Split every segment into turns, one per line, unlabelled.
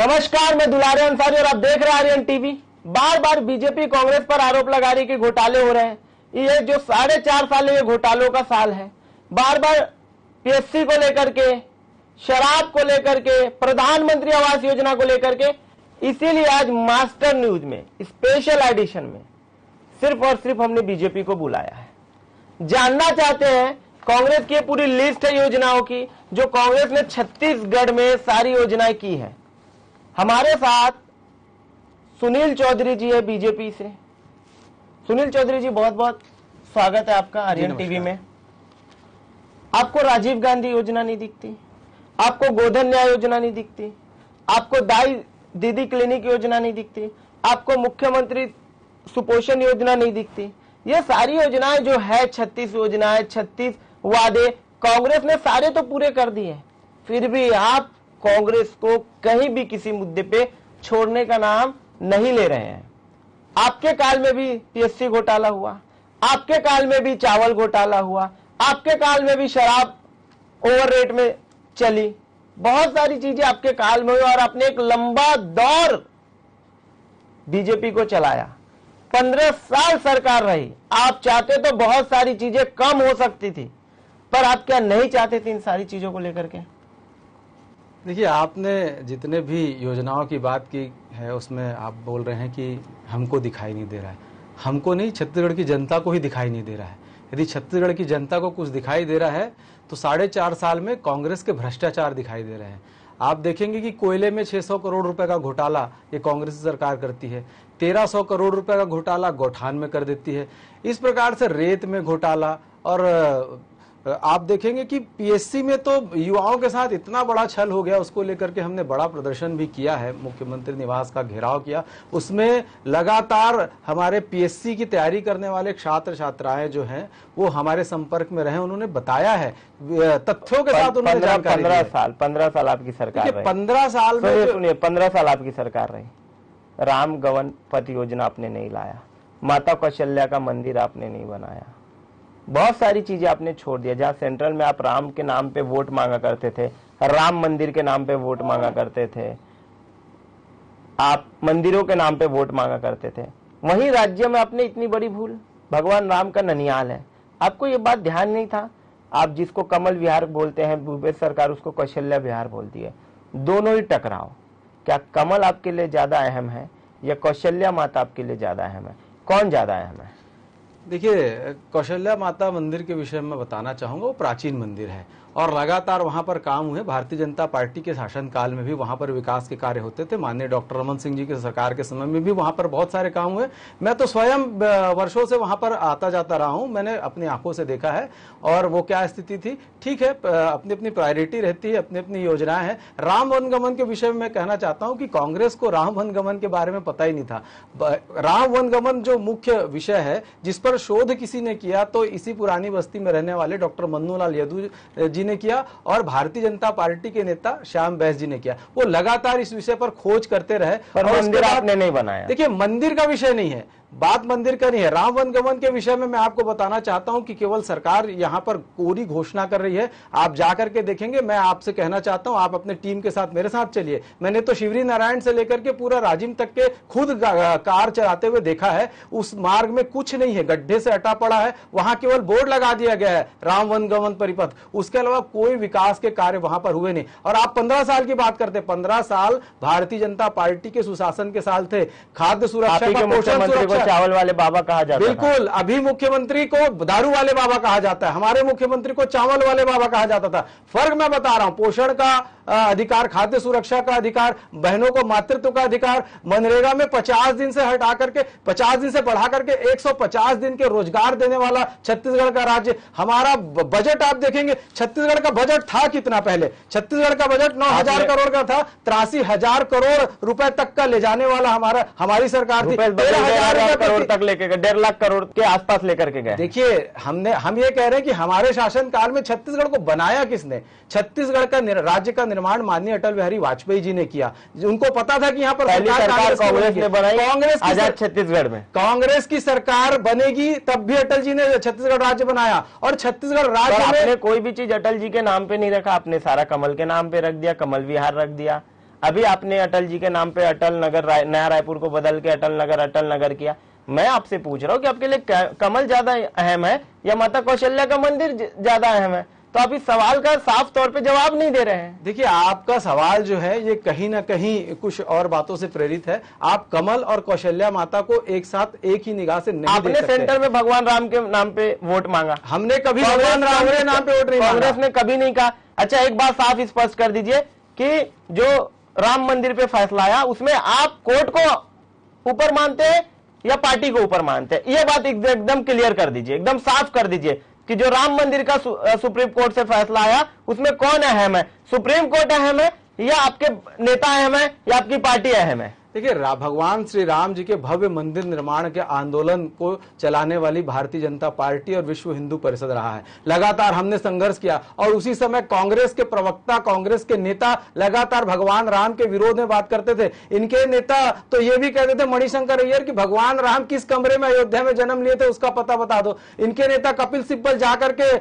नमस्कार, मैं दुलारे अंसारी और आप देख रहे हैं आर्यन टीवी। बार बार बीजेपी कांग्रेस पर आरोप लगा रही कि घोटाले हो रहे हैं। ये जो 4.5 साल ये घोटालों का साल है। बार बार पीएससी को लेकर के, शराब को लेकर के, प्रधानमंत्री आवास योजना को लेकर के। इसीलिए आज मास्टर न्यूज में स्पेशल एडिशन में सिर्फ और सिर्फ हमने बीजेपी को बुलाया है। जानना चाहते हैं कांग्रेस की पूरी लिस्ट है योजनाओं की, जो कांग्रेस ने छत्तीसगढ़ में सारी योजनाएं की है। हमारे साथ सुनील चौधरी जी है बीजेपी से। सुनील चौधरी जी, बहुत बहुत स्वागत है आपका आर्यन टीवी में। आपको राजीव गांधी योजना नहीं दिखती, आपको गोधन न्याय योजना नहीं दिखती, आपको दाई दीदी क्लिनिक योजना नहीं दिखती, आपको मुख्यमंत्री सुपोषण योजना नहीं दिखती। ये सारी योजनाएं जो है 36 योजनाएं, 36 वादे कांग्रेस ने सारे तो पूरे कर दिए, फिर भी आप कांग्रेस को कहीं भी किसी मुद्दे पे छोड़ने का नाम नहीं ले रहे हैं। आपके काल में भी पीएससी घोटाला हुआ, आपके काल में भी चावल घोटाला हुआ, आपके काल में भी शराब ओवर रेट में चली, बहुत सारी चीजें आपके काल में हुई और आपने एक लंबा दौर बीजेपी को चलाया। 15 साल सरकार रही। आप चाहते तो बहुत सारी चीजें कम हो सकती थी, पर आप क्या नहीं चाहते थे इन सारी चीजों को लेकर के?
देखिए, आपने जितने भी योजनाओं की बात की है उसमें आप बोल रहे हैं कि हमको दिखाई नहीं दे रहा है। हमको नहीं, छत्तीसगढ़ की जनता को ही दिखाई नहीं दे रहा है। यदि छत्तीसगढ़ की जनता को कुछ दिखाई दे रहा है तो 4.5 साल में कांग्रेस के भ्रष्टाचार दिखाई दे रहे हैं। आप देखेंगे कि कोयले में 600 करोड़ रुपए का घोटाला ये कांग्रेस सरकार करती है, 1300 करोड़ रुपए का घोटाला गौठान में कर देती है। इस प्रकार से रेत में घोटाला। और आप देखेंगे कि पीएससी में तो युवाओं के साथ इतना बड़ा छल हो गया, उसको लेकर के हमने बड़ा प्रदर्शन भी किया है, मुख्यमंत्री निवास का घेराव किया। उसमें लगातार हमारे पीएससी की तैयारी करने वाले छात्र छात्राएं जो हैं वो हमारे संपर्क में रहे, उन्होंने बताया है तथ्यों के साथ। उन्होंने
15 साल आपकी सरकार रही।
15 साल में
सुनिए, 15 साल आपकी सरकार रही। राम गवन पथ योजना आपने नहीं लाया, माता कौशल्या का मंदिर आपने नहीं बनाया, बहुत सारी चीजें आपने छोड़ दिया। जहां सेंट्रल में आप राम के नाम पे वोट मांगा करते थे, राम मंदिर के नाम पे वोट मांगा करते थे, आप मंदिरों के नाम पे वोट मांगा करते थे, वहीं राज्य में आपने इतनी बड़ी भूल। भगवान राम का ननियाल है, आपको ये बात ध्यान नहीं था। आप जिसको कमल विहार बोलते हैं, भूपेश सरकार उसको कौशल्या विहार बोलती है। दोनों ही टकराव। क्या कमल आपके लिए ज्यादा अहम है या कौशल्या माता आपके लिए ज्यादा अहम है? कौन ज्यादा अहम है?
देखिए, कौशल्या माता मंदिर के विषय में बताना चाहूंगा, वो प्राचीन मंदिर है और लगातार वहां पर काम हुए। भारतीय जनता पार्टी के शासनकाल में भी वहां पर विकास के कार्य होते थे। माननीय डॉक्टर रमन सिंह जी की सरकार के समय में भी वहां पर बहुत सारे काम हुए। मैं तो स्वयं वर्षों से वहां पर आता जाता रहा हूं, मैंने अपनी आंखों से देखा है और वो क्या स्थिति थी। ठीक है, अपनी अपनी प्रायोरिटी रहती है, अपनी अपनी योजनाएं हैं। राम वनगमन के विषय में मैं कहना चाहता हूं कि कांग्रेस को राम वनगमन के बारे में पता ही नहीं था। राम वनगमन जो मुख्य विषय है, जिस पर शोध किसी ने किया तो इसी पुरानी बस्ती में रहने वाले डॉक्टर मन्नूलाल यदू जी ने किया और भारतीय जनता पार्टी के नेता श्याम बैस जी ने किया। वो लगातार इस विषय पर खोज करते रहे।
पर मंदिर आपने नहीं बनाया।
देखिए, मंदिर का विषय नहीं है, बात मंदिर का नहीं है। राम वनगमन के विषय में मैं आपको बताना चाहता हूं कि केवल सरकार यहां पर पूरी घोषणा कर रही है। आप जाकर के देखेंगे। मैं आपसे कहना चाहता हूं, आप अपने टीम के साथ मेरे साथ चलिए। मैंने तो शिवरी नारायण से लेकर के पूरा राजिम तक के खुद कार चलाते हुए देखा है। उस मार्ग में कुछ नहीं है, गड्ढे से अटा पड़ा है। वहां केवल बोर्ड लगा दिया गया है, राम वनगमन परिपथ। उसके अलावा कोई विकास के कार्य वहां पर हुए नहीं। और आप 15 साल की बात करते, 15 साल भारतीय जनता पार्टी के सुशासन के साल थे। खाद्य सुरक्षा का, पोषण सुरक्षा,
चावल वाले बाबा कहा जाता है।
बिल्कुल, अभी मुख्यमंत्री को दारू वाले बाबा कहा जाता है, हमारे मुख्यमंत्री को चावल वाले बाबा कहा जाता था। फर्क मैं बता रहा हूं, पोषण का अधिकार, खाद्य सुरक्षा का अधिकार, बहनों को मातृत्व का अधिकार, मनरेगा में 50 दिन से हटा करके 50 दिन से बढ़ा करके 150 दिन के रोजगार देने वाला छत्तीसगढ़ का राज्य। हमारा बजट आप देखेंगे, छत्तीसगढ़ का बजट था कितना पहले? छत्तीसगढ़ का बजट 9,000 करोड़ का था, 83,000 करोड़ रुपए तक का ले जाने वाला हमारी सरकार थी।
13,000 करोड़ तक लेके गए, 1.5 लाख करोड़ के आसपास लेकर के गए।
देखिए, हम ये कह रहे हैं कि हमारे शासनकाल में छत्तीसगढ़ को बनाया किसने? छत्तीसगढ़ का राज्य का निर्माण माननीय अटल बिहारी वाजपेयी जी ने किया। उनको पता था कि यहाँ पर
सरकार कांग्रेस ने बनाई,
कांग्रेस
आजाद छत्तीसगढ़ में
कांग्रेस की सरकार बनेगी, तब भी अटल जी ने छत्तीसगढ़ राज्य बनाया। और छत्तीसगढ़ राज्य
में कोई भी चीज अटल जी के नाम पे नहीं रखा, आपने सारा कमल के नाम पे रख दिया, कमल विहार रख दिया। अभी आपने अटल जी के नाम पे अटल नगर नया रायपुर को बदल के अटल नगर किया। मैं आपसे पूछ रहा हूँ कि आपके लिए कमल ज्यादा अहम है या माता कौशल्या का मंदिर ज्यादा अहम है? तो आप इस सवाल का साफ तौर पे जवाब नहीं दे रहे हैं।
देखिए, आपका सवाल जो है ये कहीं ना कहीं कुछ और बातों से प्रेरित है। आप कमल और कौशल्या माता को एक साथ एक ही निगाह से नहीं
आपने
देख सकते।
सेंटर में भगवान राम के नाम पे वोट मांगा,
हमने कभी भगवान राम के नाम पे वोट नहीं मांगा।
कांग्रेस ने कभी नहीं कहा। अच्छा, एक बात साफ स्पष्ट कर दीजिए कि जो राम मंदिर पे फैसला आया उसमें आप कोर्ट को ऊपर मानते हैं या पार्टी को ऊपर मानते हैं? ये बात एकदम क्लियर कर दीजिए, एकदम साफ कर दीजिए कि जो राम मंदिर का सुप्रीम कोर्ट से फैसला आया उसमें कौन अहम है? सुप्रीम कोर्ट अहम है या आपके नेता अहम है या आपकी पार्टी अहम है?
देखिए, भगवान श्री राम जी के भव्य मंदिर निर्माण के आंदोलन को चलाने वाली भारतीय जनता पार्टी और विश्व हिंदू परिषद रहा है। लगातार हमने संघर्ष किया और उसी समय कांग्रेस के प्रवक्ता, कांग्रेस के नेता लगातार भगवान राम के विरोध में बात करते थे। इनके नेता तो ये भी कहते थे, मणिशंकर अय्यर, कि भगवान राम किस कमरे में अयोध्या में जन्म लिए थे उसका पता बता दो। इनके नेता कपिल सिब्बल जाकर के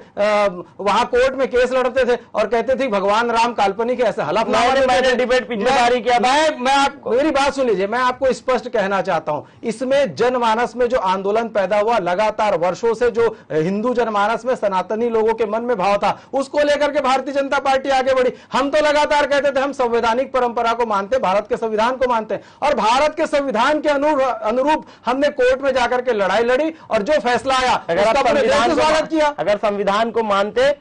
वहां कोर्ट में केस लड़ते थे और कहते थे भगवान राम काल्पनिक है, ऐसे हलफनामा
डिबेट पिछले बारी किया।
मेरी बात लीजिए, मैं आपको स्पष्ट कहना चाहता हूं, इसमें जनमानस में जो आंदोलन पैदा हुआ, लगातार वर्षों से जो हिंदू जनमानस में सनातनी लोगों के मन में भाव था, उसको लेकर के भारतीय जनता पार्टी आगे बढ़ी। हम तो लगातार कहते थे हम संवैधानिक परंपरा को मानते, भारत के संविधान को मानते, और भारत के संविधान के अनुरूप हमने कोर्ट में जाकर के लड़ाई लड़ी और जो फैसला आया उसका पूरे देश ने स्वागत किया।
अगर संविधान को मानते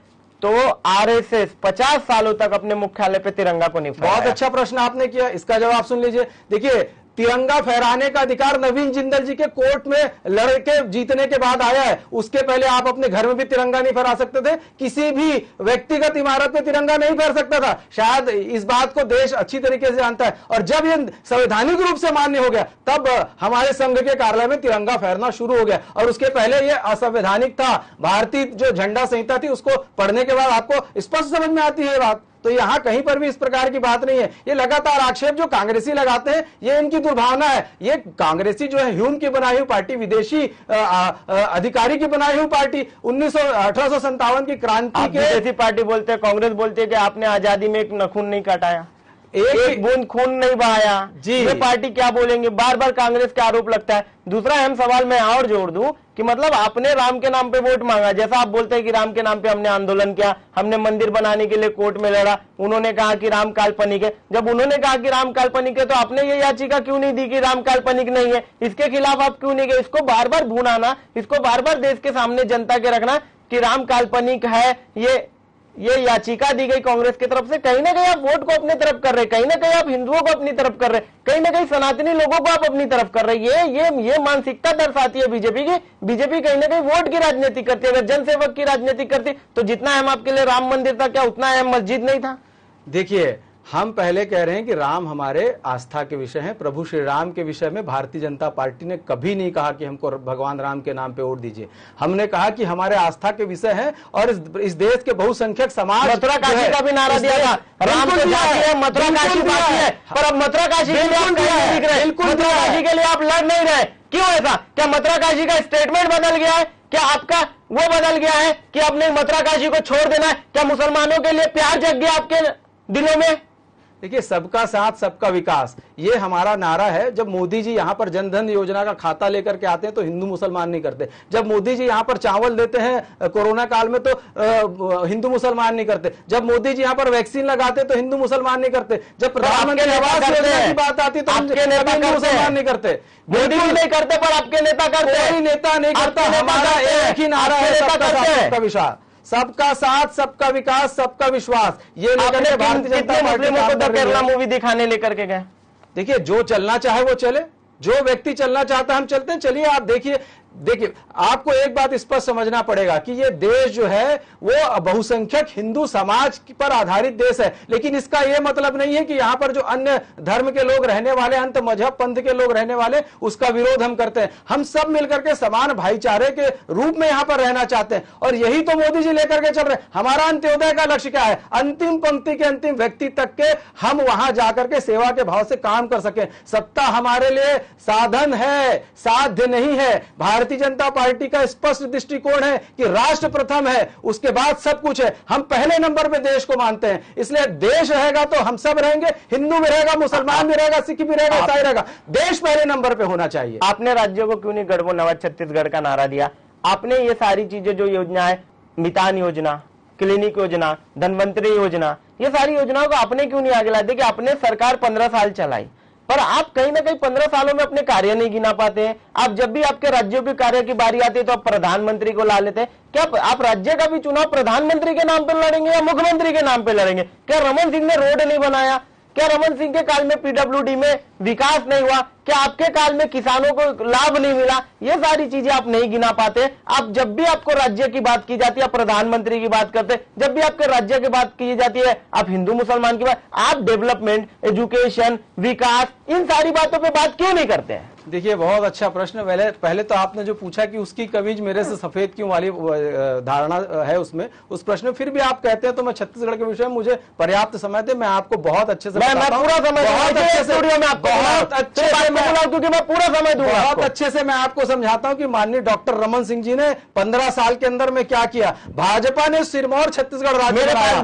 तो आरएसएस 50 सालों तक अपने मुख्यालय पे तिरंगा को नहीं फहराया।
बहुत अच्छा प्रश्न आपने किया, इसका जवाब सुन लीजिए। देखिए, तिरंगा फहराने का अधिकार नवीन जिंदल जी के कोर्ट में लड़के जीतने के बाद आया है। उसके पहले आप अपने घर में भी तिरंगा नहीं फहरा सकते थे, किसी भी व्यक्तिगत इमारत में तिरंगा नहीं फहरा सकता था। शायद इस बात को देश अच्छी तरीके से जानता है। और जब ये संवैधानिक रूप से मान्य हो गया तब हमारे संघ के कार्यालय में तिरंगा फहरना शुरू हो गया, और उसके पहले ये असंवैधानिक था। भारतीय जो झंडा संहिता थी उसको पढ़ने के बाद आपको स्पष्ट समझ में आती है बात। तो यहां कहीं पर भी इस प्रकार की बात नहीं है। ये लगातार आक्षेप जो कांग्रेसी लगाते हैं ये इनकी दुर्भावना है। ये कांग्रेसी जो है ह्यूम की बनाई हुई पार्टी, विदेशी अधिकारी की बनाई हुई पार्टी, 1857 की क्रांति के
विदेशी पार्टी बोलते हैं, कांग्रेस बोलती है कि आपने आजादी में एक नखून नहीं काटाया, एक बूंद खून नहीं बहाया जी। ये पार्टी क्या बोलेंगे? बार बार कांग्रेस का आरोप लगता है। दूसरा अहम सवाल मैं और जोड़ दूं कि मतलब आपने राम के नाम पे वोट मांगा, जैसा आप बोलते हैं कि राम के नाम पे हमने आंदोलन किया, हमने मंदिर बनाने के लिए कोर्ट में लड़ा, उन्होंने कहा कि राम काल्पनिक है। जब उन्होंने कहा कि राम काल्पनिक है तो आपने ये याचिका क्यों नहीं दी कि राम काल्पनिक नहीं है? इसके खिलाफ आप क्यों नहीं गए? इसको बार बार भुनाना, इसको बार बार देश के सामने जनता के रखना कि राम काल्पनिक है, ये याचिका दी गई कांग्रेस की तरफ से। कहीं ना कहीं आप वोट को अपनी तरफ कर रहे, कहीं ना कहीं आप हिंदुओं को अपनी तरफ कर रहे, कहीं ना कहीं सनातनी लोगों को आप अपनी तरफ कर रहे। ये मानसिकता दर्शाती है बीजेपी की। बीजेपी कहीं ना कहीं वोट की राजनीति करती है। अगर जनसेवक की राजनीति करती तो जितना अहम आपके लिए राम मंदिर था, क्या उतना अहम मस्जिद नहीं था?
देखिए, हम पहले कह रहे हैं कि राम हमारे आस्था के विषय हैं। प्रभु श्री राम के विषय में भारतीय जनता पार्टी ने कभी नहीं कहा कि हमको भगवान राम के नाम पे वोट दीजिए। हमने कहा कि हमारे आस्था के विषय हैं और इस देश के बहुसंख्यक समाज,
मथुरा काशी का भी नारा दिया था, राम को जाति है, मथुरा काशी बाकी है, पर अब मथुरा काशी के लिए आप नहीं दिख रहे, मथुरा काशी के लिए आप लड़ नहीं रहे। क्यों ऐसा? क्या मथुरा काशी का स्टेटमेंट बदल गया है? क्या आपका वो बदल गया है कि आपने मथुरा काशी को छोड़ देना है? क्या मुसलमानों के लिए प्यार जग गया आपके दिलों में?
देखिए, सबका साथ सबका विकास, ये हमारा नारा है। जब मोदी जी यहाँ पर जनधन योजना का खाता लेकर के आते हैं तो हिंदू मुसलमान नहीं करते। जब मोदी जी यहाँ पर चावल देते हैं कोरोना काल में तो हिंदू मुसलमान नहीं करते। जब मोदी जी यहाँ पर वैक्सीन लगाते तो हिंदू मुसलमान नहीं करते। जब प्रधानमंत्री आवास योजना की बात आती तो हिंदू मुसलमान नहीं करते।
मोदी जी नहीं करते पर आपके नेता करते हैं।
कोई नेता नहीं करता। हमारा एक ही नारा है, सबका साथ सबका विश्वास, सबका साथ सबका विकास सबका विश्वास। ये लेकर के भारतीय जनता पार्टी
को केरला मूवी दिखाने लेकर के गए।
देखिए, जो चलना चाहे वो चले, जो व्यक्ति चलना चाहता है हम चलते हैं। चलिए, आप देखिए आपको एक बात स्पष्ट समझना पड़ेगा कि ये देश जो है वो बहुसंख्यक हिंदू समाज पर आधारित देश है। लेकिन इसका यह मतलब नहीं है कि यहां पर जो अन्य धर्म के लोग रहने वाले, अंत मजहब पंथ के लोग रहने वाले, उसका विरोध हम करते हैं। हम सब मिलकर के समान भाईचारे के रूप में यहां पर रहना चाहते हैं और यही तो मोदी जी लेकर के चल रहे हैं। हमारा अंत्योदय का लक्ष्य क्या है? अंतिम पंक्ति के अंतिम व्यक्ति तक के हम वहां जाकर के सेवा के भाव से काम कर सकें। सत्ता हमारे लिए साधन है, साध्य नहीं है। भारतीय भारतीय जनता पार्टी का स्पष्ट दृष्टिकोण है कि राष्ट्र प्रथम है, उसके बाद सब कुछ है। हम पहले नंबर पे देश को मानते हैं, इसलिए देश रहेगा तो हम सब रहेंगे, हिंदू भी रहेगा, मुसलमान भी रहेगा, सिख भी रहेगा, ईसाई रहेगा, देश पहले नंबर पे होना चाहिए।
आपने राज्यों को क्यों नहीं गढ़बो नवा छत्तीसगढ़ का नारा दिया? आपने ये सारी चीजें जो योजनाएं, मितान योजना, क्लिनिक योजना, धनवंतरी योजना, ये सारी योजनाओं को आपने क्यों नहीं आगे ला दी कि आपने सरकार 15 साल चलाई, पर आप कहीं ना कहीं 15 सालों में अपने कार्य नहीं गिना पाते हैं। आप जब भी आपके राज्यों के कार्य की बारी आती है तो आप प्रधानमंत्री को ला लेते हैं। क्या आप राज्य का भी चुनाव प्रधानमंत्री के नाम पर लड़ेंगे या मुख्यमंत्री के नाम पे लड़ेंगे? क्या रमन सिंह ने रोड नहीं बनाया? क्या रमन सिंह के काल में पीडब्ल्यूडी में विकास नहीं हुआ? क्या आपके काल में किसानों को लाभ नहीं मिला? ये सारी चीजें आप नहीं गिना पाते। आप जब भी आपको राज्य की बात की जाती है, प्रधानमंत्री की बात करते, जब भी आपके राज्य की बात की जाती है आप हिंदू मुसलमान की बात, आप डेवलपमेंट, एजुकेशन, विकास, इन सारी बातों पे बात क्यों नहीं करते हैं?
देखिए, बहुत अच्छा प्रश्न। पहले तो आपने जो पूछा कि उसकी कमीज मेरे से सफेद क्यों वाली धारणा है उसमें, उस प्रश्न में फिर भी आप कहते हैं तो मैं छत्तीसगढ़ के विषय में मुझे पर्याप्त समय दे, मैं आपको बहुत अच्छे से
मैं पूरा समय
बहुत अच्छे से मैं आपको समझाता हूं कि माननीय डॉक्टर रमन सिंह जी ने 15 साल के अंदर में क्या किया। भाजपा ने सिरमौर छत्तीसगढ़ राज्य बनाया।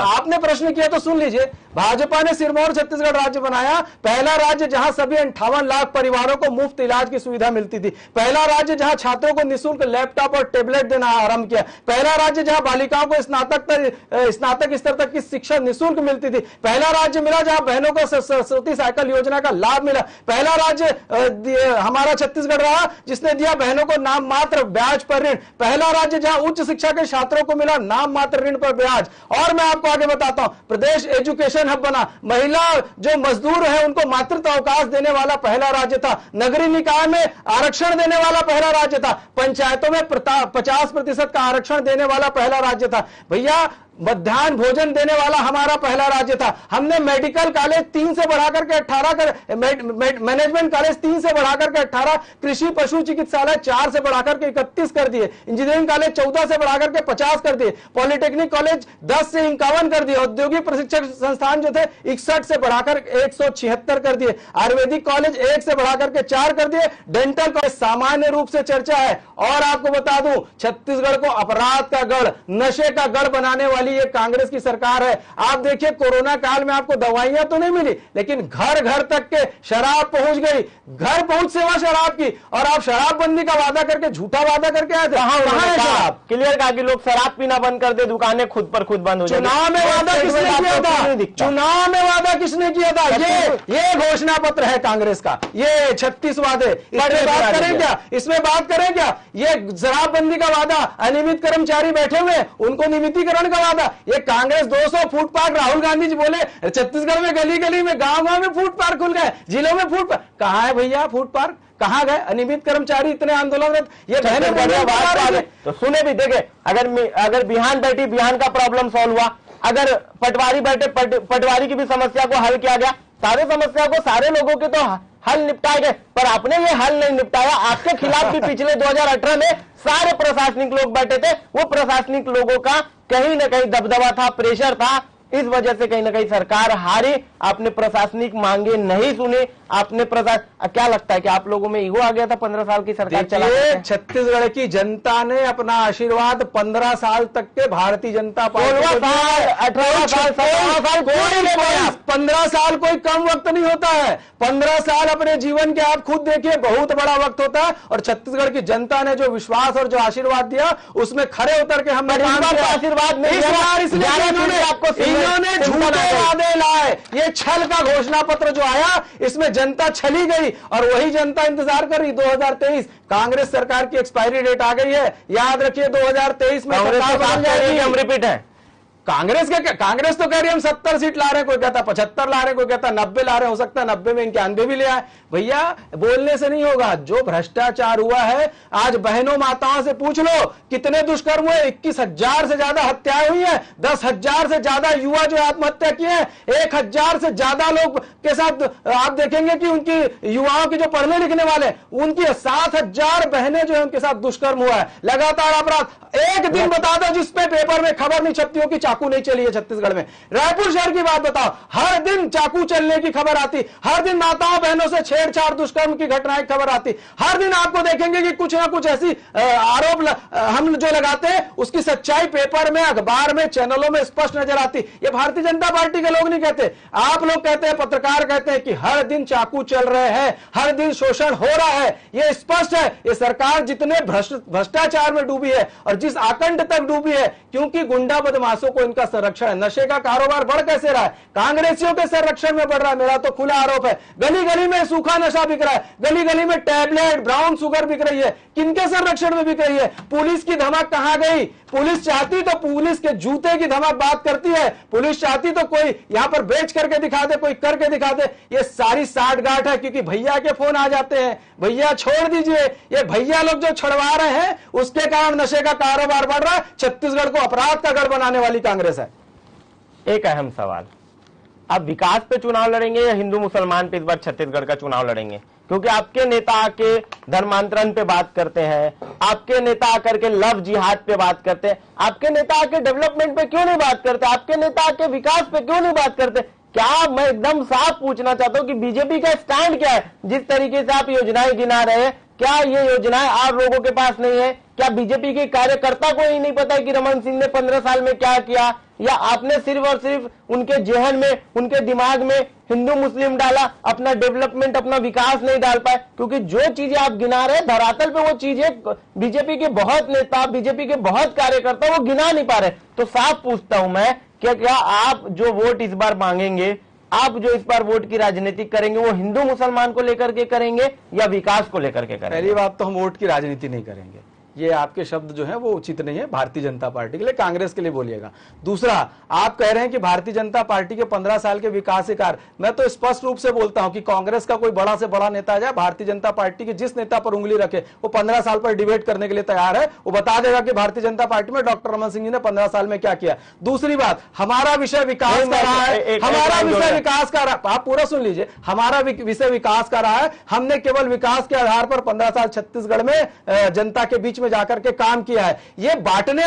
आपने प्रश्न किया तो सुन लीजिए। भाजपा ने सिरमौर छत्तीसगढ़ राज्य बनाया, पहला राज्य जहां सभी 58 लाख परिवारों को मुफ्त इलाज की सुविधा मिलती थी, पहला राज्य जहां छात्रों को निःशुल्क लैपटॉप और टेबलेट देना आरंभ किया, पहला राज्य जहां बालिकाओं को स्नातक स्तर तक की शिक्षा निःशुल्क मिलती थी, पहला राज्य मिला जहां बहनों को सरस्वती साइकिल योजना का लाभ मिला, पहला राज्य हमारा छत्तीसगढ़ रहा जिसने दिया बहनों को नाम मात्र ब्याज पर ऋण, पहला राज्य जहां उच्च शिक्षा के छात्रों को मिला नाम मात्र ऋण पर ब्याज। और मैं आपको आगे बताता हूं, प्रदेश एजुकेशन हब बना, महिला जो मजदूर है उनको मातृत्व अवकाश देने वाला पहला राज्य था, नगरीय निकाय में आरक्षण देने वाला पहला राज्य था, पंचायतों में 50% का आरक्षण देने वाला पहला राज्य था, भैया मध्याह्न भोजन देने वाला हमारा पहला राज्य था। हमने मेडिकल कॉलेज 3 से बढ़ाकर के 18 कर, मैनेजमेंट कॉलेज 3 से बढ़ाकर के 18, कृषि पशु चिकित्सालय 4 से बढ़ाकर के 31 कर दिए, इंजीनियरिंग कॉलेज 14 से बढ़ाकर के 50 कर दिए, पॉलिटेक्निक कॉलेज 10 से 51 कर दिए, औद्योगिक प्रशिक्षण संस्थान जो थे 61 से बढ़ाकर 176 कर दिए, आयुर्वेदिक कॉलेज 1 से बढ़ाकर के 4 कर दिए, डेंटल कॉलेज सामान्य रूप से चर्चा है। और आपको बता दूं, छत्तीसगढ़ को अपराध का गढ़, नशे का गढ़ बनाने वाली ये कांग्रेस की सरकार है। आप देखिए, कोरोना काल में आपको दवाइयां तो नहीं मिली, लेकिन घर घर तक के शराब पहुंच गई, घर पहुंच सेवा शराब की, और आप शराबबंदी का वादा करके झूठा वादा करके आए थे। कहां है शराब? क्लियर कहा कि लोग शराब पीना बंद कर दे, दुकानें खुद पर खुद बंद हो जाए। चुनाव में वादा किसने किया था? चुनाव में वादा किसने किया था? ये घोषणा पत्र है कांग्रेस का, ये 36 वादे। इसमें बात करें क्या? इसमें बात करें क्या? ये शराबबंदी का वादा, अनियमित कर्मचारी बैठे हुए उनको नियमितीकरण का वादा, ये कांग्रेस 200 फूड पार्क, राहुल गांधी जी बोले छत्तीसगढ़ में गली गली में गांव गांव में फूड पार्क खुल गए, जिलों में फूड पार्क। कहां है भैया फूड पार्क? कहां गए अनियमित कर्मचारी? इतने आंदोलनरत ये बहनें तो सुने भी। देखे, अगर बिहान बैठी, बिहान का प्रॉब्लम सॉल्व हुआ, अगर पटवारी बैठे, पटवारी की भी समस्या को हल किया गया, सारे समस्या को, सारे लोगों के तो हल निपटाए गए, पर आपने ये हल नहीं निपटाया। आपके खिलाफ भी पिछले 2018 में सारे प्रशासनिक लोग बैठे थे, वो प्रशासनिक लोगों का कहीं ना कहीं दबदबा था, प्रेशर था, इस वजह से कहीं ना कहीं सरकार हारी। आपने प्रशासनिक मांगे नहीं सुने, आपने क्या लगता है कि आप लोगों में ईगो आ गया था 15 साल की सरकार चला? छत्तीसगढ़ की जनता ने अपना आशीर्वाद 15 साल तक के भारतीय जनता पार्टी 18 साल 15 साल कोई कम वक्त नहीं होता है। 15 साल अपने जीवन के आप खुद देखिए, बहुत बड़ा वक्त होता है। और छत्तीसगढ़ की जनता ने जो विश्वास और जो आशीर्वाद दिया, उसमें खरे उतर के हमने आशीर्वाद नहीं, इन्होंने झूठे वादे लाए। ये छल का घोषणा पत्र जो आया, इसमें जनता छली गई, और वही जनता इंतजार कर रही। 2023 कांग्रेस सरकार की एक्सपायरी डेट आ गई है, याद रखिए 2023 में सरकार बन जाएगी। हम रिपीट है, कांग्रेस तो कह रही है हम 70 सीट ला रहे हैं, कोई कहता 75 ला रहे हैं, कोई कहता 90 ला रहे हैं, हो सकता है 90 में 91 भी ले आए। भैया बोलने से नहीं होगा, जो भ्रष्टाचार हुआ है, आज बहनों माताओं से पूछ लो कितने दुष्कर्म हुए, 21,000 से ज्यादा हत्याएं हुई हैं, 10,000 से ज्यादा युवा जो आत्महत्या किए हैं, 1,000 से ज्यादा लोग के साथ आप देखेंगे कि उनकी युवाओं की जो पढ़ने लिखने वाले, उनकी 7,000 बहनें जो है उनके साथ दुष्कर्म हुआ है। लगातार अपराध, एक दिन बता दो जिसपे पेपर में खबर नहीं छपती हो कि चाकू नहीं चली है छत्तीसगढ़ में। रायपुर शहर की बात बताओ, हर दिन चाकू चलने की खबर आती, हर दिन माताओं बहनों से छेड़छाड़ दुष्कर्म की घटनाएं खबर आती, हर दिन आपको देखेंगे कि कुछ ना कुछ ऐसी आरोप हम जो लगाते हैं उसकी सच्चाई पेपर में, अखबार में, चैनलों में स्पष्ट नजर आती। ये भारतीय जनता पार्टी के लोग नहीं कहते, आप लोग कहते हैं, पत्रकार कहते हैं कि हर दिन चाकू चल रहे हैं, हर दिन शोषण हो रहा है। ये स्पष्ट है, ये सरकार जितने भ्रष्टाचार में डूबी है और जिस आकंठ तक डूबी है, क्योंकि गुंडा बदमाशों को इनका संरक्षण है। नशे का कारोबार बढ़ कैसे रहा है? कांग्रेसियों के संरक्षण में बढ़ रहा है। मेरा तो खुला आरोप है, गली गली में सूखा नशा बिक रहा है, गली गली में टैबलेट, ब्राउन शुगर बिक रही है। किनके संरक्षण में बिक रही है? पुलिस की धमक कहां गई? पुलिस चाहती तो पुलिस के जूते की धमक बात करती है, पुलिस चाहती तो कोई यहां पर बेच करके दिखा दे, कोई करके दिखा दे। ये सारी साठगांठ है क्योंकि भैया के फोन आ जाते हैं, भैया छोड़ दीजिए। ये भैया लोग जो छड़वा रहे हैं उसके कारण नशे का कारोबार बढ़ रहा है। छत्तीसगढ़ को अपराध का गढ़ बनाने वाली कांग्रेस है।
एक अहम सवाल, आप विकास पे चुनाव लड़ेंगे या हिंदू मुसलमान पे इस बार छत्तीसगढ़ का चुनाव लड़ेंगे? क्योंकि आपके नेता आके धर्मांतरण पे बात करते हैं, आपके नेता आकर के लव जिहाद पे बात करते हैं, आपके नेता आके डेवलपमेंट पे क्यों नहीं बात करते, आपके नेता आके विकास पे क्यों नहीं बात करते? क्या मैं एकदम साफ पूछना चाहता हूं कि बीजेपी का स्टैंड क्या है? जिस तरीके से आप योजनाएं गिना रहे हैं, क्या ये योजनाएं आप लोगों के पास नहीं है? क्या बीजेपी के कार्यकर्ता को ही नहीं पता है कि रमन सिंह ने 15 साल में क्या किया? या आपने सिर्फ और सिर्फ उनके जहन में, उनके दिमाग में हिंदू मुस्लिम डाला, अपना डेवलपमेंट, अपना विकास नहीं डाल पाए? क्योंकि जो चीजें आप गिना रहे हैं धरातल पे, वो चीजें बीजेपी के बहुत नेता, बीजेपी के बहुत कार्यकर्ता वो गिना नहीं पा रहे। तो साफ पूछता हूं मैं, क्या आप जो वोट इस बार मांगेंगे, आप जो इस बार वोट की राजनीति करेंगे, वो हिंदू मुसलमान को लेकर के करेंगे या विकास को लेकर के करेंगे?
पहली बात तो हम वोट की राजनीति नहीं करेंगे, ये आपके शब्द जो है वो उचित नहीं है भारतीय जनता पार्टी के लिए, कांग्रेस के लिए बोलिएगा। दूसरा, आप कह रहे हैं कि भारतीय जनता पार्टी के 15 साल के विकास कार्य, मैं तो स्पष्ट रूप से बोलता हूं कि कांग्रेस का कोई बड़ा से बड़ा नेता जाए, भारतीय जनता पार्टी के जिस नेता पर उंगली रखे वो 15 साल पर डिबेट करने के लिए तैयार है, वो बता देगा कि भारतीय जनता पार्टी में डॉक्टर रमन सिंह जी ने 15 साल में क्या किया। दूसरी बात, हमारा विषय विकास का रहा है, हमारा विषय विकास का रहा, आप पूरा सुन लीजिए, हमारा विषय विकास का रहा है। हमने केवल विकास के आधार पर 15 साल छत्तीसगढ़ में जनता के बीच में जाकर के काम किया है। ये बांटने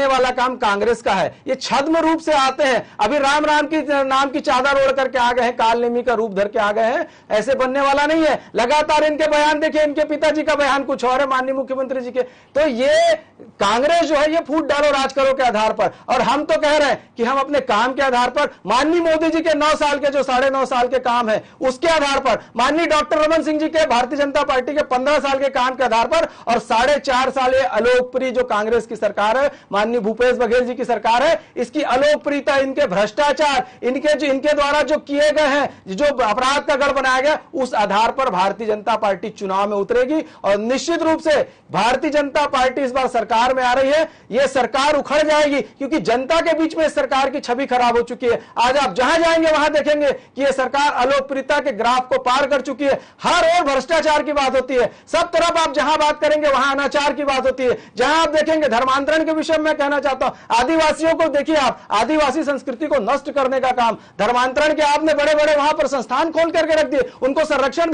वाला काम कांग्रेस का है। ये छद्म रूप से आते हैं, अभी राम राम की नाम की चादर ओढ़ करके आ गए हैं, कालनेमी का रूप धर के आ गए हैं, ऐसे बनने वाला नहीं है। लगातार इनके बयान देखिए, इनके पिताजी का बयान कुछ और है, माननीय मुख्यमंत्री जी के। तो ये कांग्रेस जो है ये फूट डालो राज करो के आधार पर, और हम तो कह रहे हैं कि हम अपने काम के आधार पर, माननीय मोदी जी के 9 साल के जो 9.5 साल के काम है उसके आधार पर, माननीय डॉक्टर रमन सिंह जी के भारतीय जनता पार्टी के 15 साल के काम के आधार पर, और 4.5 साल अलोकप्रिय जो कांग्रेस की सरकार है, माननीय भूपेश बघेल जी की सरकार है, इसकी अलोकप्रियता, इनके भ्रष्टाचार, इनके द्वारा जो किए गए हैं, जो अपराध का गढ़ बनाया गया, उस आधार पर भारतीय जनता पार्टी चुनाव में उतरेगी। और निश्चित रूप से भारतीय जनता पार्टी इस बार सरकार में आ रही है, यह सरकार उखड़ जाएगी क्योंकि जनता के बीच में इस सरकार की छवि खराब हो चुकी है। आज आप जहां जाएंगे वहां देखेंगे कि यह सरकार अलोकप्रियता के ग्राफ को पार कर चुकी है। हर ओर भ्रष्टाचार की बात होती है, सब तरफ आप जहां बात करेंगे वहां अनाचार की बात होती है। जहां आप देखेंगे, धर्मांतरण के विषय में कहना चाहता हूं, आदिवासियों को देखिए, आप आदिवासी संस्कृति को नष्ट करने का काम, धर्मांतरण के आपने बड़े बड़े वहां पर संस्थान खोल करके रख दिए, उनको संरक्षण,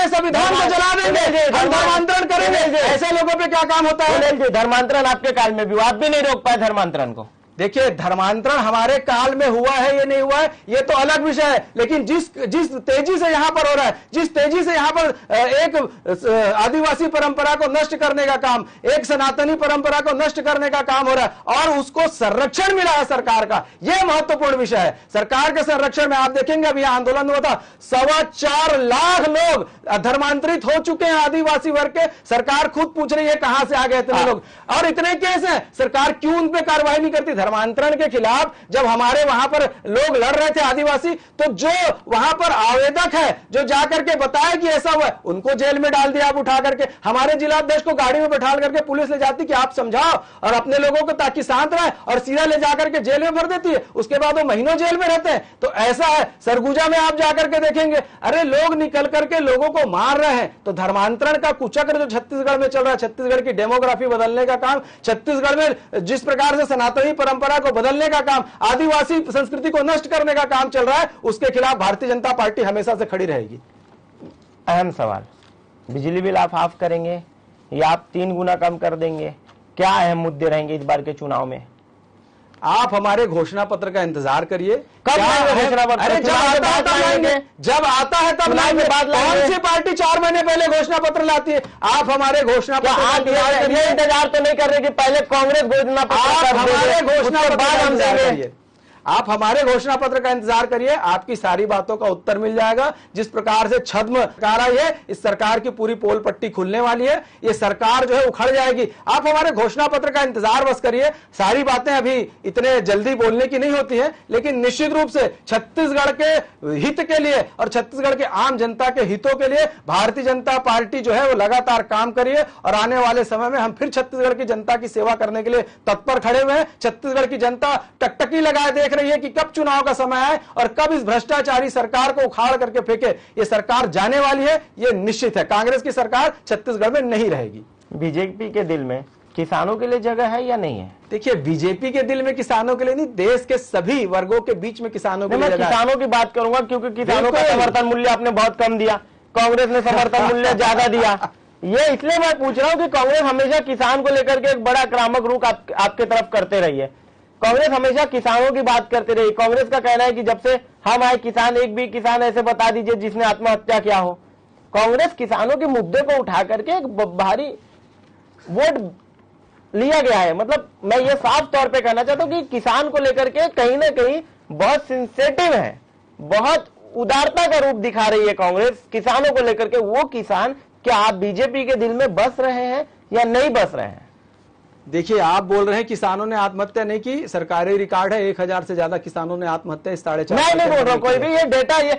संविधान को जला देंगे, धर्मांतरण करेंगे, ऐसे लोगों पे क्या काम होता है?
धर्मांतरण आपके काल में भी, आप भी नहीं रोक पाए धर्मांतरण को।
देखिए, धर्मांतरण हमारे काल में हुआ है, ये नहीं हुआ है, ये तो अलग विषय है। लेकिन जिस तेजी से यहां पर हो रहा है, जिस तेजी से यहां पर एक आदिवासी परंपरा को नष्ट करने का काम, एक सनातनी परंपरा को नष्ट करने का काम हो रहा है और उसको संरक्षण मिला है सरकार का, यह महत्वपूर्ण विषय है। सरकार के संरक्षण में आप देखेंगे, अभी आंदोलन हुआ था, 4.25 लाख लोग धर्मांतरित हो चुके हैं आदिवासी वर्ग के। सरकार खुद पूछ रही है कहां से आ गए इतने लोग, और इतने केस हैं, सरकार क्यों उन पर कार्रवाई नहीं करती? धर्मांतरण के खिलाफ जब हमारे वहां पर लोग लड़ रहे थे आदिवासी, तो जो वहां पर आवेदक है, जो जाकर के बताया कि ऐसा हुआ, उनको जेल में डाल दिया आप उठा करके। हमारे जिलाध्यक्ष को गाड़ी में बैठा करके पुलिस ले जाती कि आप समझाओ और अपने लोगों को ताकि शांत रहे, और सीधा ले जाकर के जेल में भर देती है। उसके बाद वो महीनों जेल में रहते हैं। तो ऐसा है, सरगुजा में आप जाकर के देखेंगे, अरे लोग निकल करके लोगों को मार रहे हैं। तो धर्मांतरण का कुचक्र जो छत्तीसगढ़ में चल रहा है, छत्तीसगढ़ की डेमोग्राफी बदलने का काम, छत्तीसगढ़ में जिस प्रकार से सनातनी परंपरा को बदलने का काम, आदिवासी संस्कृति को नष्ट करने का काम चल रहा है, उसके खिलाफ भारतीय जनता पार्टी हमेशा से खड़ी रहेगी।
अहम सवाल, बिजली बिल आप हाफ करेंगे या आप 3 गुना कम कर देंगे? क्या अहम मुद्दे रहेंगे इस बार के चुनाव में?
आप हमारे घोषणा पत्र का इंतजार करिए।
कब लाएंगे घोषणा पत्र?
अरे जब आता है तब लाएंगे, जब आता है तब लाएंगे। कौन सी पार्टी 4 महीने पहले घोषणा पत्र लाती है? आप हमारे घोषणा पत्र का इंतजार करिए।
इंतजार तो नहीं कर रहे कि पहले कांग्रेस घोषणा पत्र,
हमारे घोषणा पत्र का इंतजार करिए। आप हमारे घोषणा पत्र का इंतजार करिए, आपकी सारी बातों का उत्तर मिल जाएगा। जिस प्रकार से छद्म सरकार आई है, इस सरकार की पूरी पोल पट्टी खुलने वाली है, ये सरकार जो है उखड़ जाएगी। आप हमारे घोषणा पत्र का इंतजार बस करिए। सारी बातें अभी इतने जल्दी बोलने की नहीं होती है, लेकिन निश्चित रूप से छत्तीसगढ़ के हित के लिए और छत्तीसगढ़ के आम जनता के हितों के लिए भारतीय जनता पार्टी जो है वो लगातार काम करिए। और आने वाले समय में हम फिर छत्तीसगढ़ की जनता की सेवा करने के लिए तत्पर खड़े हुए हैं। छत्तीसगढ़ की जनता टकटकी लगाए देख रही है कि कब चुनाव का समय है और कब इस भ्रष्टाचारी सरकार को उखाड़ करके फेंके। ये सरकार जाने वाली है, ये निश्चित है। कांग्रेस की सरकार छत्तीसगढ़ में नहीं रहेगी।
बीजेपी के दिल में किसानों के लिए जगह है या नहीं है?
देखिए, बीजेपी के दिल में किसानों के लिए नहीं, देश के सभी वर्गों के बीच में किसानों के लिए जगह है।
मैं किसानों की बात करूंगा क्योंकि किसानों का समर्थन मूल्य आपने बहुत कम दिया, कांग्रेस ने समर्थन मूल्य ज्यादा दिया। ये इसलिए मैं पूछ रहा हूं कि कांग्रेस हमेशा किसान को लेकर के एक बड़ा आक्रामक रुख आपके तरफ करते रही है। कांग्रेस हमेशा किसानों की बात करते रही। कांग्रेस का कहना है कि जब से हम आए किसान, एक भी किसान ऐसे बता दीजिए जिसने आत्महत्या किया हो। कांग्रेस किसानों के मुद्दे को उठा करके एक भारी वोट लिया गया है। मतलब मैं ये साफ तौर पे कहना चाहता हूं कि किसान को लेकर के कहीं ना कहीं बहुत सेंसिटिव है, बहुत उदारता का रूप दिखा रही है कांग्रेस किसानों को लेकर के। वो किसान क्या आप बीजेपी के दिल में बस रहे हैं या नहीं बस रहे हैं?
देखिए, आप बोल रहे हैं किसानों ने आत्महत्या नहीं की, सरकारी रिकॉर्ड है 1000 से ज्यादा किसानों ने आत्महत्या इस 4.5
नहीं बोल रहा कोई भी, ये डेटा ये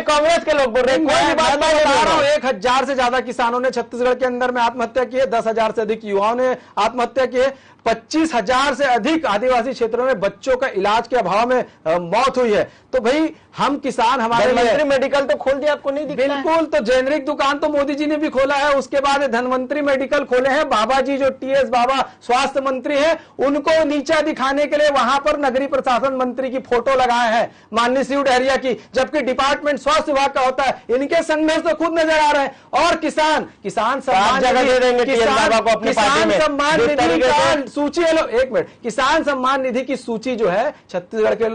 कांग्रेस के लोग बोल रहे हैं। कोई भी बात नहीं बता रहा हूं।
1000 से ज्यादा किसानों ने छत्तीसगढ़ के अंदर में आत्महत्या की है। 10,000 से अधिक युवाओं ने आत्महत्या की है। 25,000 से अधिक आदिवासी क्षेत्रों में बच्चों का इलाज के अभाव में मौत हुई है। तो भाई हम किसान, हमारे
धनवंतरी मेडिकल तो खोल दिया, आपको नहीं दिखता?
बिल्कुल, तो जेनरिक दुकान तो मोदी जी ने भी खोला है। उसके बाद धनवंतरी मेडिकल खोले हैं। बाबा जी जो टीएस बाबा स्वास्थ्य मंत्री है, उनको नीचा दिखाने के लिए वहां पर नगरीय प्रशासन मंत्री की फोटो लगाए हैं, माननीय शिव डहरिया की, जबकि डिपार्टमेंट स्वास्थ्य विभाग का होता है। इनके संघर्ष तो खुद नजर आ रहे हैं। और किसान सम्मान निधि सूची है, लो एक मिनट, किसान सम्मान निधि की सूची जो है छत्तीसगढ़ के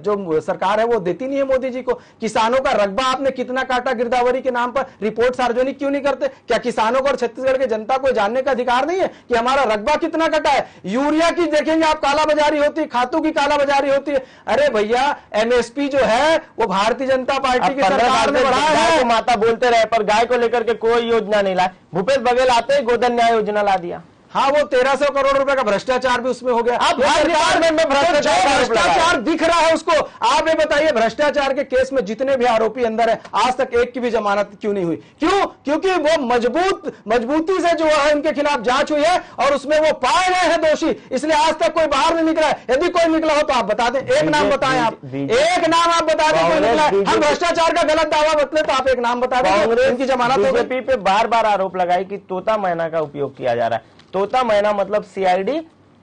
जो सरकार है वो देती नहीं है मोदी जी को। किसानों का रकबा आपने कितना काटा गिरदावरी के नाम पर, रिपोर्ट सार्वजनिक क्यों नहीं करते? क्या किसानों को और छत्तीसगढ़ के जनता को जानने का अधिकार नहीं है कि हमारा रकबा कितना कटा है? यूरिया की देखेंगे आप कालाबाजारी होती है, खातों की कालाबाजारी होती है। अरे भैया, एमएसपी जो है वो भारतीय जनता पार्टी की सरकार ने बढ़ाया है।
माता बोलते रहे पर गाय को लेकर के कोई योजना नहीं लाए। भूपेश बघेल आते ही गोधन न्याय योजना ला दिया।
हाँ, वो 1300 करोड़ रुपए का भ्रष्टाचार भी उसमें हो गया।
अब
भ्रष्टाचार दिख रहा है उसको। आप ये बताइए, भ्रष्टाचार के केस में जितने भी आरोपी अंदर है, आज तक एक की भी जमानत क्यों नहीं हुई? क्यों? क्योंकि वो मजबूती से जो है इनके खिलाफ जांच हुई है और उसमें वो पाए गए हैं दोषी, इसलिए आज तक कोई बाहर नहीं निकला है। यदि कोई निकला हो तो आप बता दें, एक नाम बताएं। आप एक नाम आप बता दें कोई निकला है। हम भ्रष्टाचार का गलत दावा बतले तो आप एक नाम बता दें इनकी जमानत।
बीजेपी पे बार बार आरोप लगाई कि तोता मैना का उपयोग किया जा रहा है। तोता मैना मतलब सीआईडी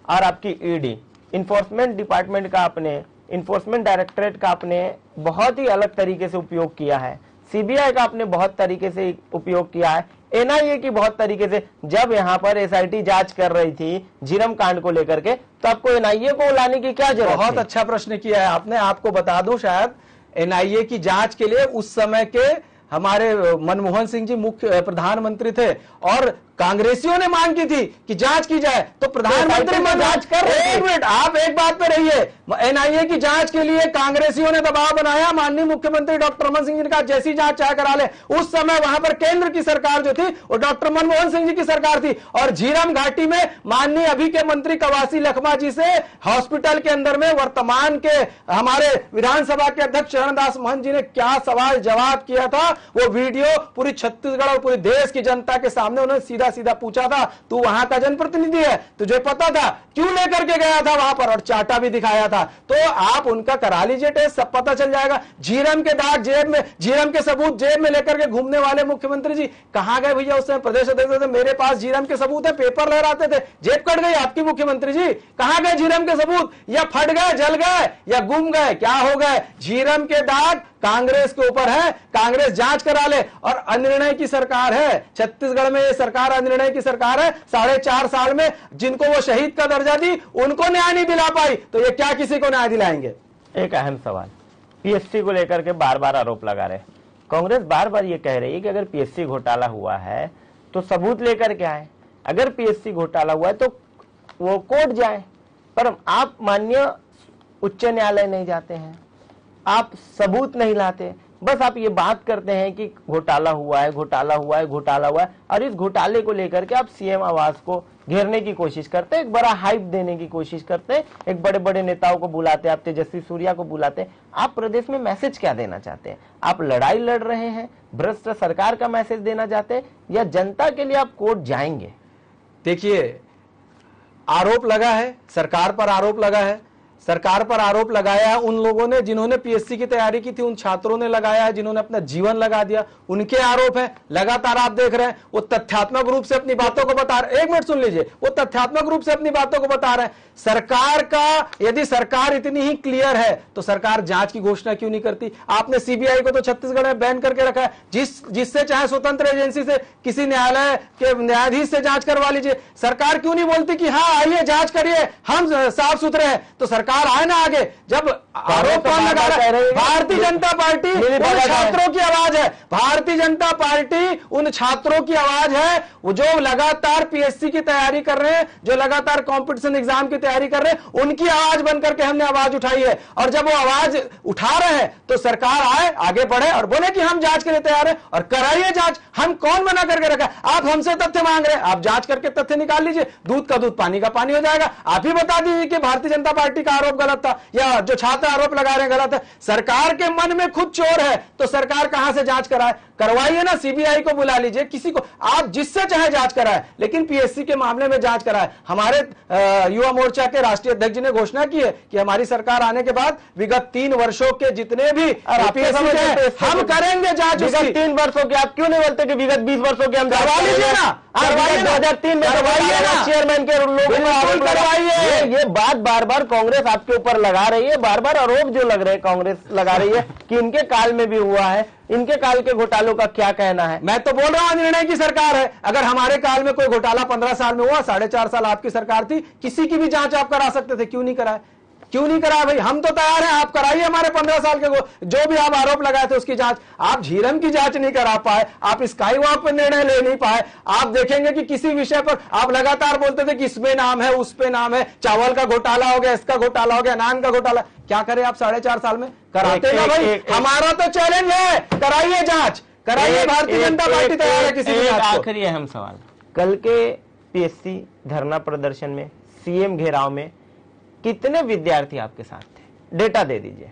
और आपकी ईडी, इन्फोर्समेंट डिपार्टमेंट का अपने, इन्फोर्समेंट डायरेक्टरेट का आपने बहुत ही अलग तरीके से उपयोग किया है। सीबीआई का आपने बहुत तरीके से उपयोग किया है। एनआईए की बहुत तरीके से। जब यहाँ पर एसआईटी जांच कर रही थी झीरम कांड को लेकर के, तो आपको एनआईए को लाने की क्या जरूरत?
बहुत अच्छा प्रश्न किया है आपने। आपको बता दूं, शायद एनआईए की जांच के लिए उस समय के हमारे मनमोहन सिंह जी मुख्य प्रधानमंत्री थे और कांग्रेसियों ने मांग की थी कि जांच की जाए, तो प्रधानमंत्री में जांच कर रहे। एक मिनट, आप एक बात पे रहिए। एनआईए की जांच के लिए कांग्रेसियों ने दबाव बनाया। माननीय मुख्यमंत्री डॉक्टर रमन सिंह जी ने कहा जैसी जांच चाहे करा ले। उस समय वहां पर केंद्र की सरकार जो थी वो डॉक्टर मनमोहन सिंह जी की सरकार थी और झीरम घाटी में माननीय अभी के मंत्री कवासी लखमा जी से हॉस्पिटल के अंदर में वर्तमान के हमारे विधानसभा के अध्यक्ष चरणदास महंत जी ने क्या सवाल जवाब किया था, वो वीडियो पूरी छत्तीसगढ़ और पूरे देश की जनता के सामने उन्होंने सीधा पूछा था, तू वहां का जनप्रतिनिधि है, तुझे पता था, क्यों लेकर के गया था वहां पर, और चाटा भी दिखाया था। तो आप उनका करा लीजिए टेस्ट, सब पता चल जाएगा। झीरम के दाग जेब में, झीरम के सबूत जेब में लेकर के घूमने वाले मुख्यमंत्री जी कहां गए भैया? उस समय प्रदेश अध्यक्ष थे, मेरे पास झीरम के सबूत है, पेपर लहराते थे, जेब कट गई आपकी मुख्यमंत्री जी। कहां गए झीरम के सबूत? या फट गए, जल गए, या गुम गए, क्या हो गए? झीरम के दाग कांग्रेस के ऊपर है, कांग्रेस जांच करा ले। और अनिर्णय की सरकार है छत्तीसगढ़ में, ये सरकार अनिर्णय की सरकार है। 4.5 साल में जिनको वो शहीद का दर्जा दी उनको न्याय नहीं दिला पाई, तो ये क्या किसी को न्याय दिलाएंगे?
एक अहम सवाल, पीएससी को लेकर के बार बार आरोप लगा रहे, कांग्रेस बार बार ये कह रही है कि अगर पीएससी घोटाला हुआ है तो सबूत लेकर के आए, अगर पीएससी घोटाला हुआ है तो वो कोर्ट जाए। पर आप माननीय उच्च न्यायालय नहीं जाते हैं, आप सबूत नहीं लाते, बस आप ये बात करते हैं कि घोटाला हुआ है, घोटाला हुआ है, घोटाला हुआ है, और इस घोटाले को लेकर के आप सीएम आवास को घेरने की कोशिश करते हैं, एक बड़ा हाइप देने की कोशिश करते हैं, एक बड़े बड़े नेताओं को बुलाते हैं, आप तेजस्वी सूर्या को बुलाते हैं। आप प्रदेश में मैसेज क्या देना चाहते हैं? आप लड़ाई लड़ रहे हैं, भ्रष्ट सरकार का मैसेज देना चाहते हैं, या जनता के लिए आप कोर्ट जाएंगे?
देखिए, आरोप लगा है, सरकार पर आरोप लगा है, सरकार पर आरोप लगाया है उन लोगों ने जिन्होंने पीएससी की तैयारी की थी, उन छात्रों ने लगाया है जिन्होंने अपना जीवन लगा दिया, उनके आरोप है। लगातार आप देख रहे हैं वो तथ्यात्मक रूप से अपनी बातों को बता रहे, एक मिनट सुन लीजिए, वो तथ्यात्मक रूप से अपनी बातों को बता रहे हैं। सरकार का, यदि सरकार इतनी ही क्लियर है तो सरकार जांच की घोषणा क्यों नहीं करती? आपने सीबीआई को तो छत्तीसगढ़ में बैन करके रखा है, जिससे चाहे स्वतंत्र एजेंसी से, किसी न्यायालय के न्यायाधीश से जांच करवा लीजिए। सरकार क्यों नहीं बोलती कि हाँ आइए जांच करिए, हम साफ सुथरे हैं, तो सरकार आए ना आगे। जब आरोप कौन लगा रहा है? भारतीय जनता पार्टी उन छात्रों की आवाज है, भारतीय जनता पार्टी उन छात्रों की आवाज है वो जो लगातार पीएससी की तैयारी कर रहे हैं, जो लगातार कंपटीशन एग्जाम की तैयारी कर रहे हैं, उनकी आवाज बनकर के हमने आवाज उठाई है। और जब वो आवाज उठा रहे हैं तो सरकार आए, आगे बढ़े और बोले कि हम जांच के लिए तैयार हैं, और कराइए जांच। हम कौन मना करके रखा? आप हमसे तथ्य मांग रहे हैं, आप जांच करके तथ्य निकाल लीजिए, दूध का दूध पानी का पानी हो जाएगा। आप ही बता दीजिए कि भारतीय जनता पार्टी का आरोप गलत था या जो छात्र आरोप लगा रहे हैं गलत है। सरकार के मन में खुद चोर है तो सरकार कहां से जांच कराए? करवाइए ना, सीबीआई को बुला लीजिए, किसी को, आप जिससे चाहे जांच कराए, लेकिन पीएससी के मामले में जांच कराए। हमारे युवा मोर्चा के राष्ट्रीय अध्यक्ष जी ने घोषणा की है कि हमारी सरकार आने के बाद विगत 3 वर्षों के जितने भी पीएससी हम करेंगे जांच।
विगत 3 वर्षों के, आप क्यों नहीं बोलते कि विगत 20 वर्षों के हम
करवा लीजिए ना, करवाइए
2003 में
करवाइए ना,
चेयरमैन के लोगों को करवाइए। ये बात बार बार कांग्रेस आपके ऊपर लगा रही है, बार बार आरोप जो लग रहे हैं कांग्रेस लगा रही है कि इनके काल में भी हुआ है। इनके काल के घोटालों का क्या कहना है?
मैं तो बोल रहा हूं निर्णय की सरकार है। अगर हमारे काल में कोई घोटाला 15 साल में हुआ, 4.5 साल आपकी सरकार थी, किसी की भी जांच आप करा सकते थे, क्यों नहीं कराए? क्यों नहीं करा भाई? हम तो तैयार हैं, आप कराइए हमारे 15 साल के जो भी आप आरोप लगाए थे उसकी जांच। आप झीरम की जांच नहीं करा पाए, आप स्काई वॉक पर निर्णय ले नहीं पाए। आप देखेंगे कि किसी विषय पर आप लगातार बोलते थे कि इसमें नाम है, उस पे नाम है, चावल का घोटाला हो गया, इसका घोटाला हो गया, नान का घोटाला। क्या करें आप 4.5 साल में? कराते ना भाई, हमारा तो चैलेंज है, कराइए जांच, कराइए। भारतीय जनता पार्टी तैयार है किसी भी।
आखिरी अहम सवाल, कल के पीएससी धरना प्रदर्शन में, सीएम घेराव में कितने विद्यार्थी आपके साथ थे? डेटा दे दीजिए।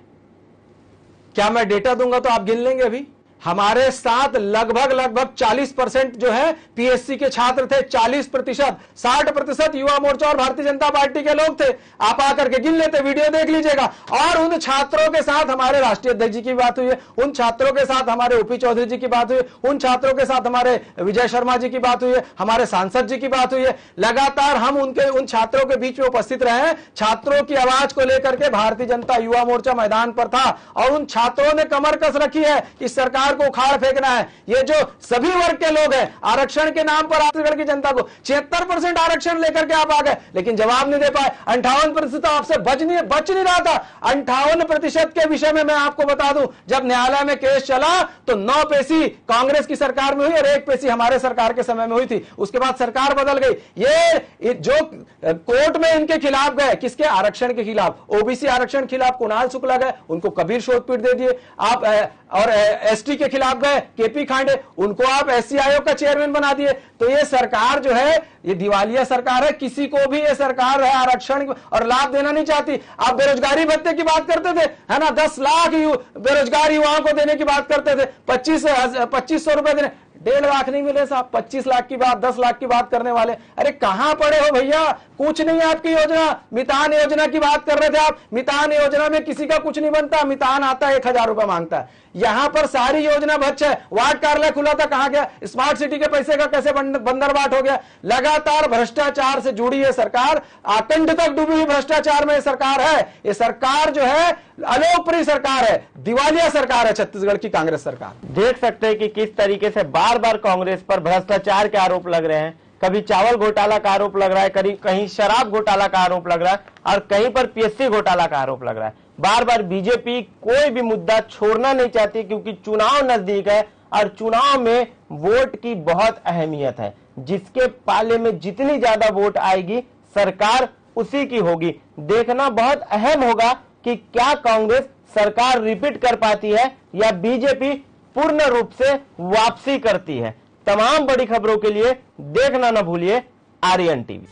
क्या मैं डेटा दूंगा तो आप गिन लेंगे? अभी हमारे साथ लगभग 40% जो है पीएससी के छात्र थे, 40%, 60% युवा मोर्चा और भारतीय जनता पार्टी के लोग थे। आप आकर के गिन लेते, वीडियो देख लीजिएगा। और उन छात्रों के साथ हमारे राष्ट्रीय अध्यक्ष जी की बात हुई है, उन छात्रों के साथ हमारे ओपी चौधरी जी की बात हुई है, उन छात्रों के साथ हमारे विजय शर्मा जी की बात हुई है, हमारे सांसद जी की बात हुई है। लगातार हम उन छात्रों के बीच में उपस्थित रहे हैं। छात्रों की आवाज को लेकर के भारतीय जनता युवा मोर्चा मैदान पर था और उन छात्रों ने कमर कस रखी है कि सरकार को उखाड़ फेंकना है। ये जो सभी वर्ग के लोग हैं, आरक्षण के नाम पर छत्तीसगढ़ की जनता को 76% आरक्षण लेकर के आप आ गए, लेकिन जवाब नहीं दे पाए। 58% आपसे बच नहीं रहा था। 58% के विषय में मैं आपको बता दूं, जब न्यायालय में केस चला तो 9 पेशी कांग्रेस की सरकार में हुई और 1 पेशी हमारे सरकार के समय में हुई थी। उसके बाद सरकार बदल गई। ये जो कोर्ट में इनके खिलाफ गए, किसके? आरक्षण के खिलाफ, ओबीसी आरक्षण खिलाफ कुणाल शुक्ला गए, उनको कबीर शोधपीठ दे दिए आप। और एसटी के खिलाफ गए केपी खांडे, उनको आप एससी आयोग का चेयरमैन बना दिए। तो ये सरकार जो है ये दिवालिया सरकार है। किसी को भी ये सरकार है आरक्षण और लाभ देना नहीं चाहती। आप बेरोजगारी भत्ते की बात करते थे, है ना, 10 लाख बेरोजगार युवाओं को देने की बात करते थे, 2500 रुपए देने।
1.5 लाख नहीं मिले साहब, 25 लाख की बात, 10 लाख की बात करने वाले। अरे कहां पड़े हो भैया, कुछ नहीं आपकी योजना। मितान योजना की बात कर रहे थे आप, मितान योजना में किसी का कुछ नहीं बनता, मितान आता है 1000 रुपए मांगता है। यहां पर सारी योजना भच्च है। वार्ड कार्यालय खुला था, कहां गया? स्मार्ट सिटी के पैसे का कैसे बंदरबाट हो गया? लगातार भ्रष्टाचार से जुड़ी है सरकार, आकंठ तक डूबी हुई भ्रष्टाचार में सरकार है। ये सरकार जो है अलोकप्रिय सरकार है, दिवालिया सरकार है छत्तीसगढ़ की कांग्रेस सरकार।
देख सकते हैं कि किस तरीके से बार बार कांग्रेस पर भ्रष्टाचार के आरोप लग रहे हैं। कभी चावल घोटाला का आरोप लग रहा है, कहीं शराब घोटाला का आरोप लग रहा है और कहीं पर पीएससी घोटाला का आरोप लग रहा है। बार बार बीजेपी कोई भी मुद्दा छोड़ना नहीं चाहती क्योंकि चुनाव नजदीक है और चुनाव में वोट की बहुत अहमियत है। जिसके पाले में जितनी ज्यादा वोट आएगी सरकार उसी की होगी। देखना बहुत अहम होगा कि क्या कांग्रेस सरकार रिपीट कर पाती है या बीजेपी पूर्ण रूप से वापसी करती है। तमाम बड़ी खबरों के लिए देखना न भूलिए आर्यन टीवी।